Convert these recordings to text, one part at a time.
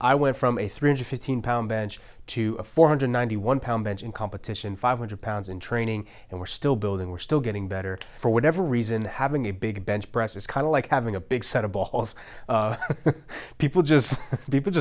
I went from a 315 pound bench to a 491 pound bench in competition, 500 pounds in training, and we're still building, we're still getting better. For whatever reason, having a big bench press is kind of like having a big set of balls. People just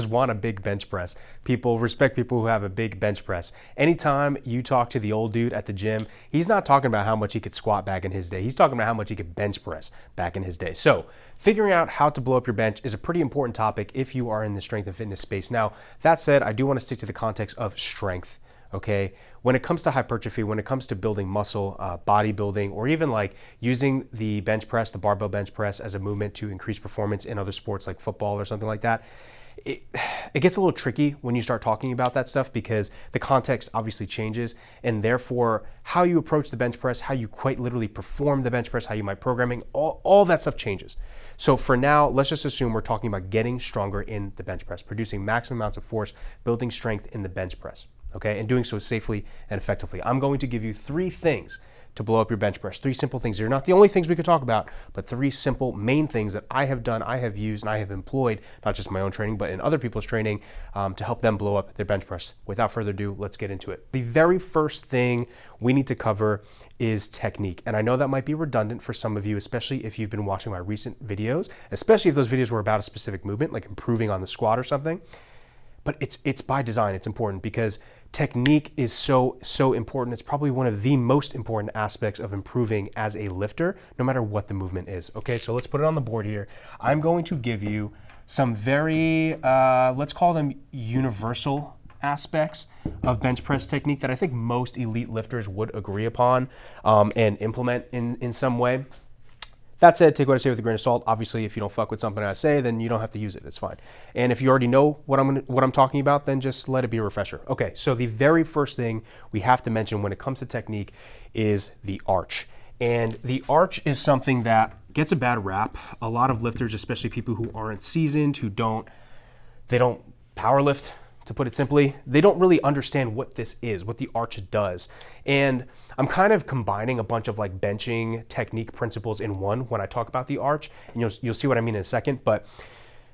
want a big bench press. People respect people who have a big bench press. Anytime you talk to the old dude at the gym, he's not talking about how much he could squat back in his day. He's talking about how much he could bench press back in his day. So figuring out how to blow up your bench is a pretty important topic if you are in the strength and fitness space. Now, that said, I do want to stick to the context of strength, okay? When it comes to hypertrophy, when it comes to building muscle, bodybuilding, or even like using the bench press, the barbell bench press as a movement to increase performance in other sports like football or something like that, it gets a little tricky when you start talking about that stuff because the context obviously changes, and therefore how you approach the bench press, how you quite literally perform the bench press, how you might programming, all that stuff changes. So for now, let's just assume we're talking about getting stronger in the bench press, producing maximum amounts of force, building strength in the bench press, okay? And doing so safely and effectively. I'm going to give you 3 things to blow up your bench press. 3 simple things. They're not the only things we could talk about, but 3 simple main things that I have done, I have used, and I have employed, not just my own training, but in other people's training to help them blow up their bench press. Without further ado, let's get into it. The very first thing we need to cover is technique. And I know that might be redundant for some of you, especially if you've been watching my recent videos, especially if those videos were about a specific movement, like improving on the squat or something. But it's by design. It's important because technique is so important. It's probably one of the most important aspects of improving as a lifter, no matter what the movement is. Okay, so let's put it on the board here. I'm going to give you some very, let's call them universal aspects of bench press technique that I think most elite lifters would agree upon and implement in some way. That said, take what I say with a grain of salt. Obviously, if you don't fuck with something I say, then you don't have to use it. It's fine. And if you already know what I'm talking about, then just let it be a refresher. Okay, so the very first thing we have to mention when it comes to technique is the arch. And the arch is something that gets a bad rap. A lot of lifters, especially people who aren't seasoned, who don't power lift, to put it simply, they don't really understand what this is, what the arch does. And I'm kind of combining a bunch of like benching technique principles in one when I talk about the arch, and you'll see what I mean in a second. But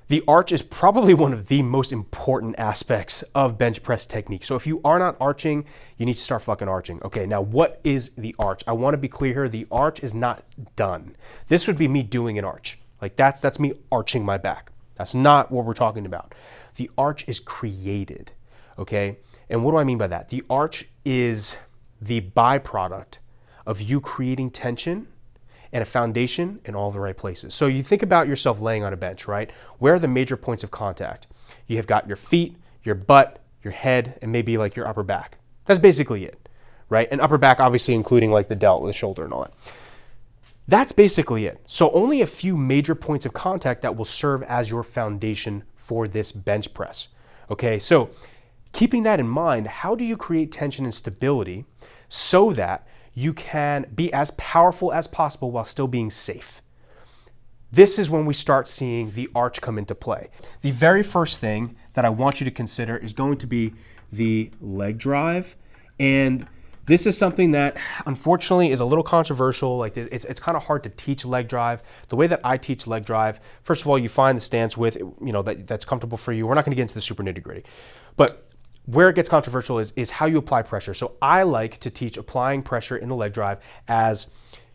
the arch is probably one of the most important aspects of bench press technique. So if you are not arching, you need to start fucking arching. Okay, now what is the arch? I want to be clear here, the arch is not done. This would be me doing an arch. Like that's me arching my back. That's not what we're talking about. The arch is created, okay? And what do I mean by that? The arch is the byproduct of you creating tension and a foundation in all the right places. So you think about yourself laying on a bench, right? Where are the major points of contact? You have got your feet, your butt, your head, and maybe like your upper back. That's basically it, right? And upper back obviously including like the delt, the shoulder and all that. That's basically it. So only a few major points of contact that will serve as your foundation for this bench press. Okay, so keeping that in mind, how do you create tension and stability so that you can be as powerful as possible while still being safe? This is when we start seeing the arch come into play. The very first thing that I want you to consider is going to be the leg drive. And this is something that unfortunately is a little controversial. Like it's kind of hard to teach leg drive. The way that I teach leg drive, first of all, you find the stance with, that's comfortable for you. We're not going to get into the super nitty gritty, but where it gets controversial is how you apply pressure. So I like to teach applying pressure in the leg drive as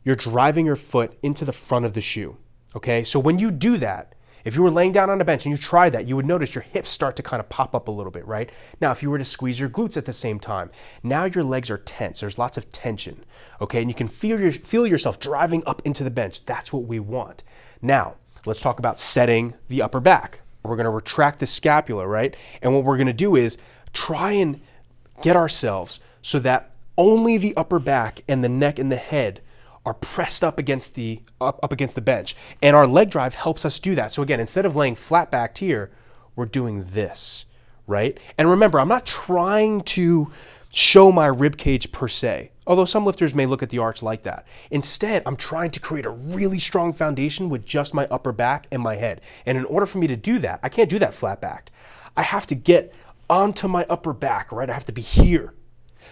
you're driving your foot into the front of the shoe. Okay. So when you do that, if you were laying down on a bench and you tried that, you would notice your hips start to kind of pop up a little bit, right? Now, if you were to squeeze your glutes at the same time, now your legs are tense. There's lots of tension, okay? And you can feel yourself driving up into the bench. That's what we want. Now, let's talk about setting the upper back. We're going to retract the scapula, right? And what we're going to do is try and get ourselves so that only the upper back and the neck and the head are pressed up against the bench. And our leg drive helps us do that. So again, instead of laying flat backed here, we're doing this, right? And remember, I'm not trying to show my rib cage per se, although some lifters may look at the arch like that. Instead, I'm trying to create a really strong foundation with just my upper back and my head. And in order for me to do that, I can't do that flat backed. I have to get onto my upper back, right? I have to be here.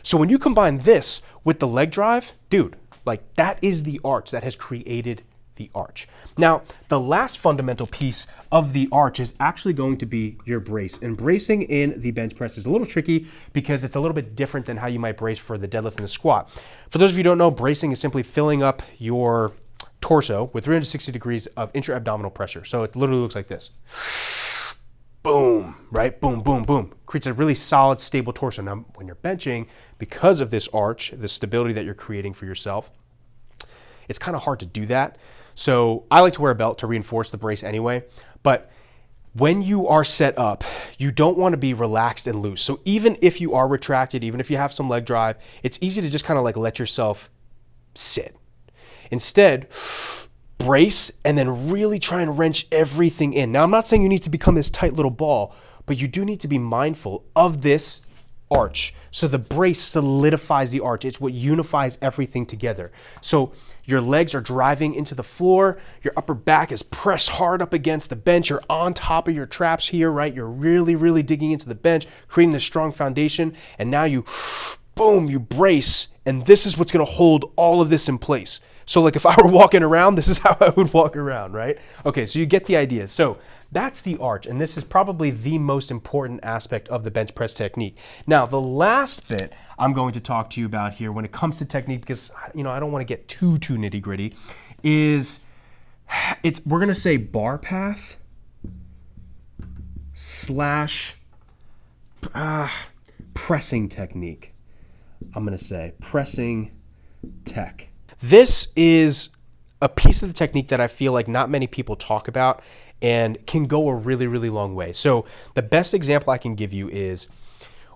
So when you combine this with the leg drive, dude, like that is the arch that has created the arch. Now, the last fundamental piece of the arch is actually going to be your brace. And bracing in the bench press is a little tricky because it's a little bit different than how you might brace for the deadlift and the squat. For those of you who don't know, bracing is simply filling up your torso with 360 degrees of intra-abdominal pressure. So it literally looks like this. Boom, right? Boom, boom, boom. Creates a really solid, stable torso. Now, when you're benching, because of this arch, the stability that you're creating for yourself, it's kind of hard to do that. So I like to wear a belt to reinforce the brace anyway. But when you are set up, you don't want to be relaxed and loose. So even if you are retracted, even if you have some leg drive, it's easy to just kind of like let yourself sit. Instead, brace and then really try and wrench everything in. Now, I'm not saying you need to become this tight little ball, but you do need to be mindful of this arch. So the brace solidifies the arch. It's what unifies everything together. So your legs are driving into the floor. Your upper back is pressed hard up against the bench. You're on top of your traps here, right? You're really, really digging into the bench, creating this strong foundation. And now you, boom, you brace. And this is what's going to hold all of this in place. So like if I were walking around, this is how I would walk around, right? Okay, so you get the idea. So that's the arch, and this is probably the most important aspect of the bench press technique. Now, the last bit I'm going to talk to you about here when it comes to technique, because I don't want to get too nitty gritty, is we're gonna say bar path / pressing technique. I'm gonna say pressing tech. This is a piece of the technique that I feel like not many people talk about and can go a really, really long way. So the best example I can give you is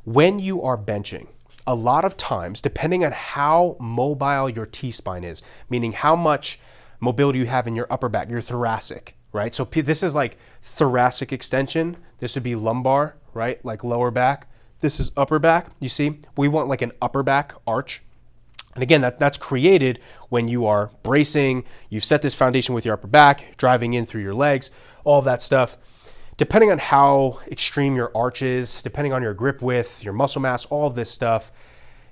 when you are benching, a lot of times, depending on how mobile your T-spine is, meaning how much mobility you have in your upper back, your thoracic, right? So this is like thoracic extension. This would be lumbar, right? Like lower back. This is upper back. You see, we want like an upper back arch. And again, that's created when you are bracing, you've set this foundation with your upper back, driving in through your legs, all of that stuff. Depending on how extreme your arch is, depending on your grip width, your muscle mass, all of this stuff,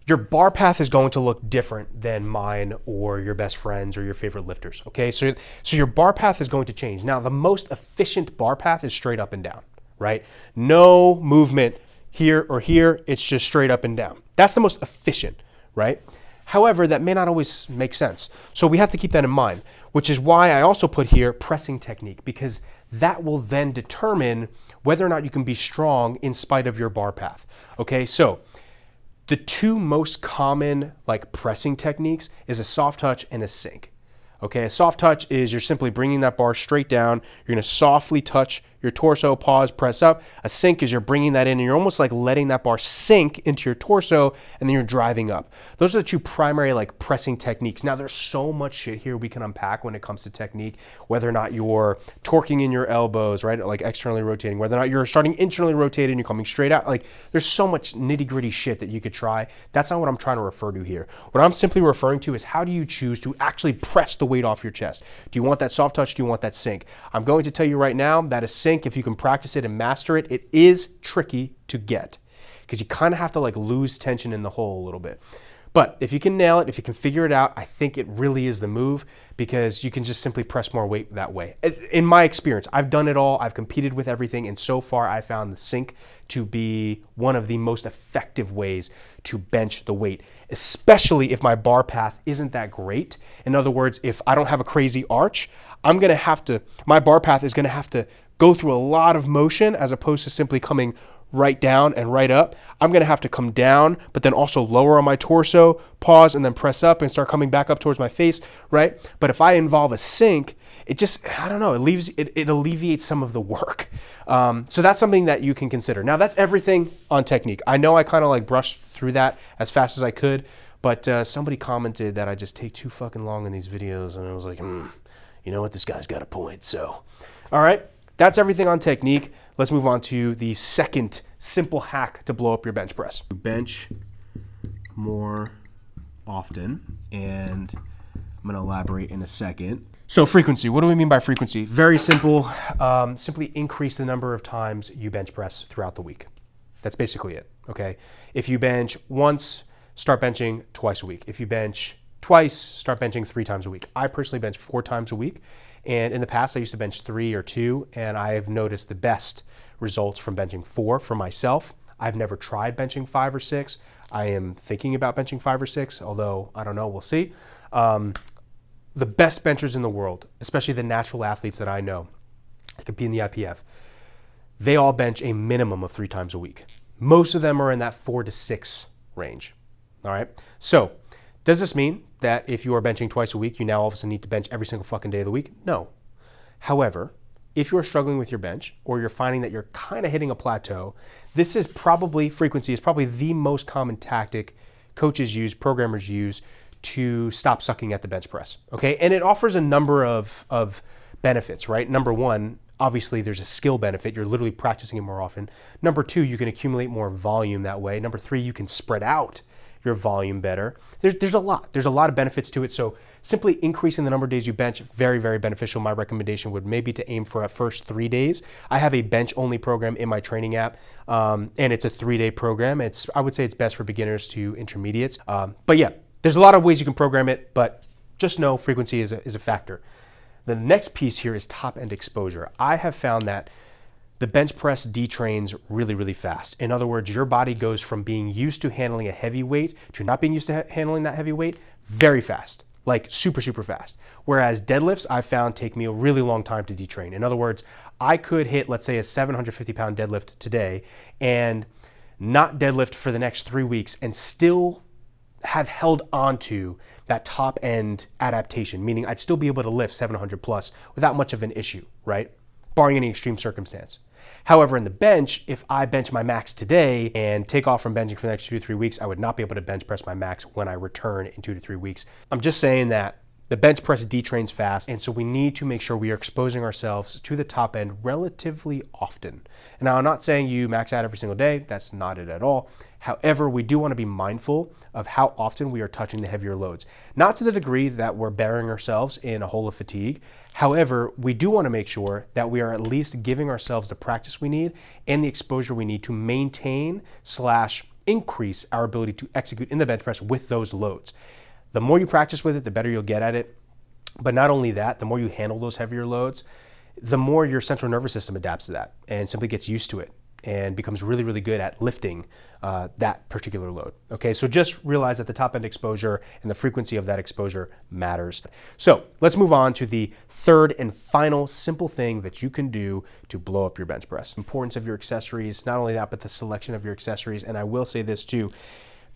your bar path is going to look different than mine or your best friends or your favorite lifters, okay? So your bar path is going to change. Now, the most efficient bar path is straight up and down, right? No movement here or here, it's just straight up and down. That's the most efficient, right? However, that may not always make sense. So we have to keep that in mind, which is why I also put here pressing technique, because that will then determine whether or not you can be strong in spite of your bar path. Okay, so the two most common like pressing techniques is a soft touch and a sink. Okay, a soft touch is you're simply bringing that bar straight down. You're gonna softly touch your torso, pause, press up. A sink is you're bringing that in and you're almost like letting that bar sink into your torso and then you're driving up. Those are the two primary like pressing techniques. Now there's so much shit here we can unpack when it comes to technique, whether or not you're torquing in your elbows, right? Like externally rotating, whether or not you're starting internally rotated and you're coming straight out. Like there's so much nitty gritty shit that you could try. That's not what I'm trying to refer to here. What I'm simply referring to is how do you choose to actually press the weight off your chest? Do you want that soft touch? Do you want that sink? I'm going to tell you right now that a sink, if you can practice it and master it, it is tricky to get because you kind of have to like lose tension in the hole a little bit. But if you can nail it, if you can figure it out, I think it really is the move because you can just simply press more weight that way. In my experience, I've done it all. I've competed with everything. And so far, I found the sink to be one of the most effective ways to bench the weight, especially if my bar path isn't that great. In other words, if I don't have a crazy arch, my bar path is going to have to go through a lot of motion as opposed to simply coming right down and right up. I'm going to have to come down, but then also lower on my torso, pause, and then press up and start coming back up towards my face, right? But if I involve a sink, it just, I don't know, it alleviates some of the work. So that's something that you can consider. Now that's everything on technique. I know I kind of like brushed through that as fast as I could, but somebody commented that I just take too fucking long in these videos, and I was like, you know what, this guy's got a point. So, all right. That's everything on technique. Let's move on to the second simple hack to blow up your bench press. Bench more often, and I'm gonna elaborate in a second. So frequency, what do we mean by frequency? Very simple, simply increase the number of times you bench press throughout the week. That's basically it, okay? If you bench once, start benching twice a week. If you bench twice, start benching 3 times a week. I personally bench 4 times a week. And in the past, I used to bench 3 or 2, and I have noticed the best results from benching 4 for myself. I've never tried benching 5 or 6. I am thinking about benching 5 or 6, although I don't know, we'll see. The best benchers in the world, especially the natural athletes that I know, that compete in the IPF, they all bench a minimum of 3 times a week. Most of them are in that 4 to 6 range. All right. So does this mean that if you are benching twice a week, you now all of a sudden need to bench every single fucking day of the week? No. However, if you're struggling with your bench or you're finding that you're kind of hitting a plateau, this is probably, frequency is probably the most common tactic coaches use, programmers use to stop sucking at the bench press. Okay. And it offers a number of benefits, right? Number one, obviously there's a skill benefit. You're literally practicing it more often. Number two, you can accumulate more volume that way. Number three, you can spread out your volume better. There's a lot of benefits to it. So simply increasing the number of days you bench, very, very beneficial. My recommendation would maybe to aim for a first 3 days. I have a bench only program in my training app, and it's a 3-day program. I would say it's best for beginners to intermediates. But yeah, there's a lot of ways you can program it, but just know frequency is a factor. The next piece here is top end exposure. I have found that the bench press detrains really, really fast. In other words, your body goes from being used to handling a heavy weight to not being used to handling that heavy weight very fast, like super, super fast. Whereas deadlifts, I found take me a really long time to detrain. In other words, I could hit, let's say, a 750 pound deadlift today and not deadlift for the next 3 weeks and still have held onto that top end adaptation, meaning I'd still be able to lift 700 plus without much of an issue, right? Barring any extreme circumstance. However, in the bench, if I bench my max today and take off from benching for the next 2 to 3 weeks, I would not be able to bench press my max when I return in 2 to 3 weeks. I'm just saying that the bench press detrains fast, and so we need to make sure we are exposing ourselves to the top end relatively often. And now I'm not saying you max out every single day, that's not it at all. However, we do want to be mindful of how often we are touching the heavier loads. Not to the degree that we're burying ourselves in a hole of fatigue. However, we do want to make sure that we are at least giving ourselves the practice we need and the exposure we need to maintain / increase our ability to execute in the bench press with those loads. The more you practice with it, the better you'll get at it. But not only that, the more you handle those heavier loads, the more your central nervous system adapts to that and simply gets used to it and becomes really, really good at lifting that particular load. Okay, so just realize that the top end exposure and the frequency of that exposure matters. So let's move on to the third and final simple thing that you can do to blow up your bench press. Importance of your accessories, not only that, but the selection of your accessories. And I will say this too,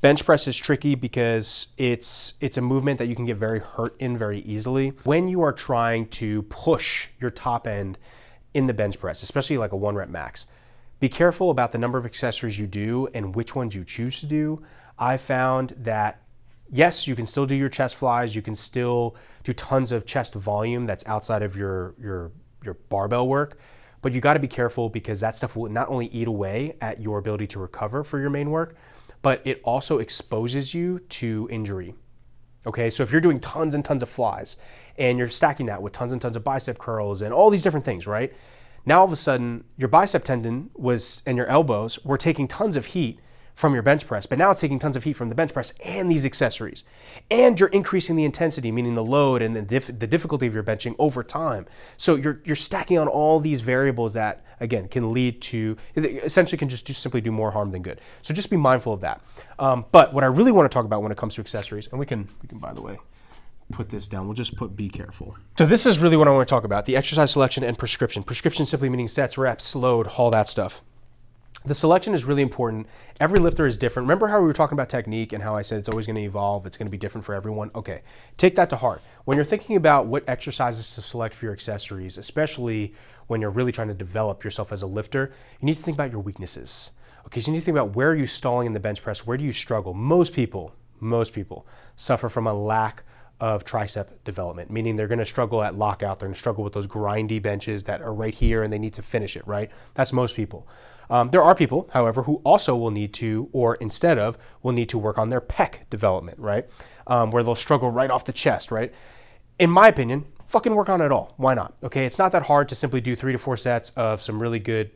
bench press is tricky because it's a movement that you can get very hurt in very easily. When you are trying to push your top end in the bench press, especially like a 1 rep max, be careful about the number of accessories you do and which ones you choose to do. I found that yes, you can still do your chest flies, you can still do tons of chest volume that's outside of your barbell work, but you got to be careful because that stuff will not only eat away at your ability to recover for your main work, but it also exposes you to injury. Okay, so if you're doing tons and tons of flies and you're stacking that with tons and tons of bicep curls and all these different things, right? Now all of a sudden your bicep tendon and your elbows were taking tons of heat from your bench press, but now it's taking tons of heat from the bench press and these accessories. And you're increasing the intensity, meaning the load and the difficulty of your benching over time. So you're stacking on all these variables that, again, can lead to, essentially can just simply do more harm than good. So just be mindful of that. But what I really want to talk about when it comes to accessories, and we can, by the way, put this down. We'll just put be careful. So this is really what I want to talk about, the exercise selection and prescription. Prescription simply meaning sets, reps, load, all that stuff. The selection is really important. Every lifter is different. Remember how we were talking about technique and how I said it's always going to evolve, it's going to be different for everyone? Okay, take that to heart. When you're thinking about what exercises to select for your accessories, especially when you're really trying to develop yourself as a lifter, you need to think about your weaknesses. Okay, so you need to think about where are you stalling in the bench press, where do you struggle? Most people suffer from a lack of tricep development, meaning they're going to struggle at lockout, they're going to struggle with those grindy benches that are right here and they need to finish it, right? That's most people. There are people, however, who also will need to, or instead of, will need to work on their pec development, right? Where they'll struggle right off the chest, right? In my opinion, fucking work on it all. Why not? Okay, it's not that hard to simply do 3 to 4 sets of some really good,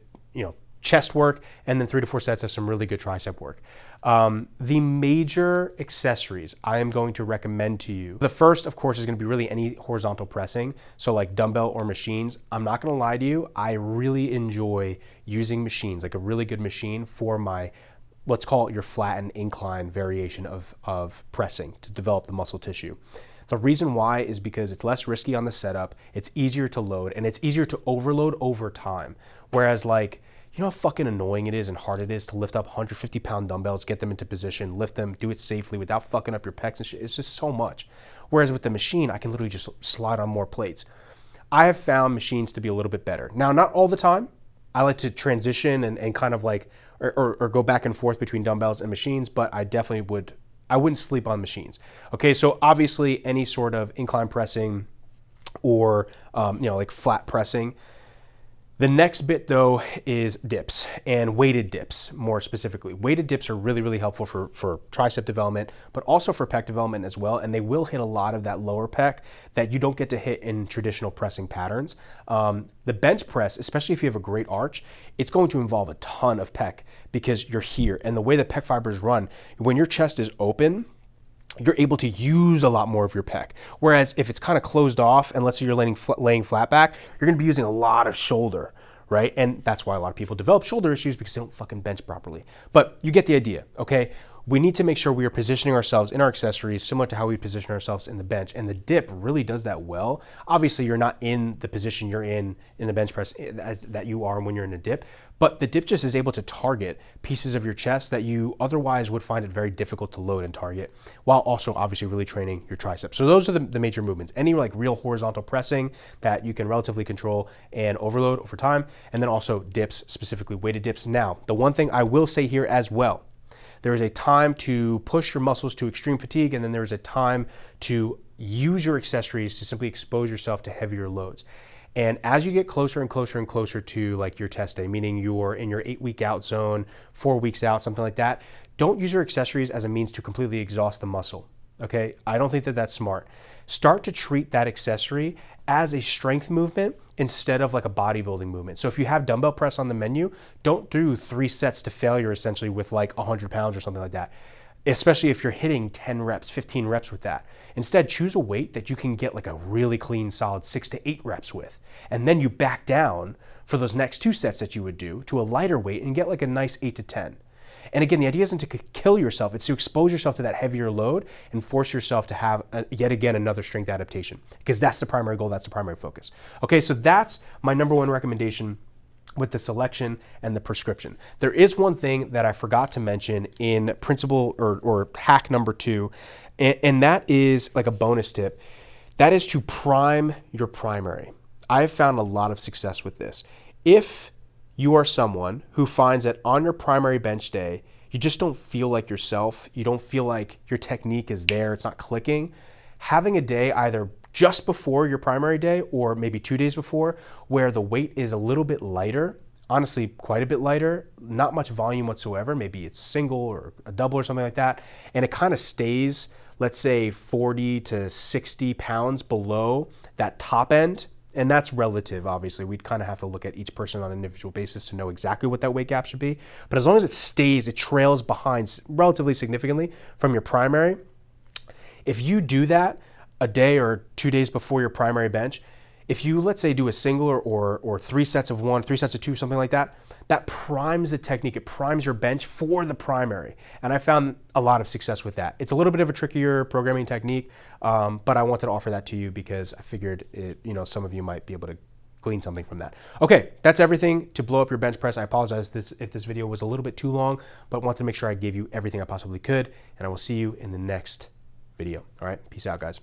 chest work, and then 3 to 4 sets of some really good tricep work. The major accessories I am going to recommend to you. The first, of course, is going to be really any horizontal pressing. So like dumbbell or machines. I'm not going to lie to you. I really enjoy using machines, like a really good machine for my, let's call it your flat and incline variation of pressing to develop the muscle tissue. The reason why is because it's less risky on the setup, it's easier to load, and it's easier to overload over time. Whereas like, you know how fucking annoying it is and hard it is to lift up 150-pound dumbbells, get them into position, lift them, do it safely without fucking up your pecs and shit. It's just so much. Whereas with the machine, I can literally just slide on more plates. I have found machines to be a little bit better. Now, not all the time. I like to transition and kind of like, or go back and forth between dumbbells and machines, but I definitely wouldn't sleep on machines. Okay, so obviously any sort of incline pressing or like flat pressing. The next bit though is dips, and weighted dips more specifically. Weighted dips are really, really helpful for tricep development, but also for pec development as well. And they will hit a lot of that lower pec that you don't get to hit in traditional pressing patterns. The bench press, especially if you have a great arch, it's going to involve a ton of pec because you're here. And the way that pec fibers run, when your chest is open, you're able to use a lot more of your pec. Whereas if it's kind of closed off, and let's say you're laying flat back, you're gonna be using a lot of shoulder, right? And that's why a lot of people develop shoulder issues, because they don't fucking bench properly. But you get the idea, okay? We need to make sure we are positioning ourselves in our accessories similar to how we position ourselves in the bench. And the dip really does that well. Obviously, you're not in the position you're in the bench press that you are when you're in a dip. But the dip just is able to target pieces of your chest that you otherwise would find it very difficult to load and target, while also obviously really training your triceps. So those are the major movements. Any like real horizontal pressing that you can relatively control and overload over time. And then also dips, specifically weighted dips. Now, the one thing I will say here as well, there is a time to push your muscles to extreme fatigue, and then there is a time to use your accessories to simply expose yourself to heavier loads. And as you get closer and closer and closer to like your test day, meaning you're in your 8-week out zone, 4 weeks out, something like that, don't use your accessories as a means to completely exhaust the muscle. Okay, I don't think that that's smart. Start to treat that accessory as a strength movement instead of like a bodybuilding movement. So if you have dumbbell press on the menu, don't do 3 sets to failure essentially with like 100 pounds or something like that, especially if you're hitting 10 reps, 15 reps with that. Instead, choose a weight that you can get like a really clean, solid 6 to 8 reps with. And then you back down for those next 2 sets that you would do to a lighter weight and get like a nice 8 to 10. And again, the idea isn't to kill yourself, it's to expose yourself to that heavier load and force yourself to have, yet again, another strength adaptation, because that's the primary goal, that's the primary focus. Okay, so that's my number 1 recommendation with the selection and the prescription. There is one thing that I forgot to mention in principle or hack number 2, and that is like a bonus tip. That is to prime your primary. I have found a lot of success with this. If you are someone who finds that on your primary bench day, you just don't feel like yourself, you don't feel like your technique is there, it's not clicking, having a day either just before your primary day or maybe 2 days before where the weight is a little bit lighter, honestly quite a bit lighter, not much volume whatsoever, maybe it's single or a double or something like that, and it kind of stays, let's say 40 to 60 pounds below that top end. And that's relative, obviously. We'd kind of have to look at each person on an individual basis to know exactly what that weight gap should be. But as long as it stays, it trails behind relatively significantly from your primary. If you do that a day or 2 days before your primary bench, if you, let's say, do a single or 3 sets of 1, 3 sets of 2, something like that, that primes the technique. It primes your bench for the primary. And I found a lot of success with that. It's a little bit of a trickier programming technique, but I wanted to offer that to you because I figured some of you might be able to glean something from that. Okay, that's everything to blow up your bench press. I apologize if this video was a little bit too long, but wanted to make sure I gave you everything I possibly could. And I will see you in the next video. All right, peace out, guys.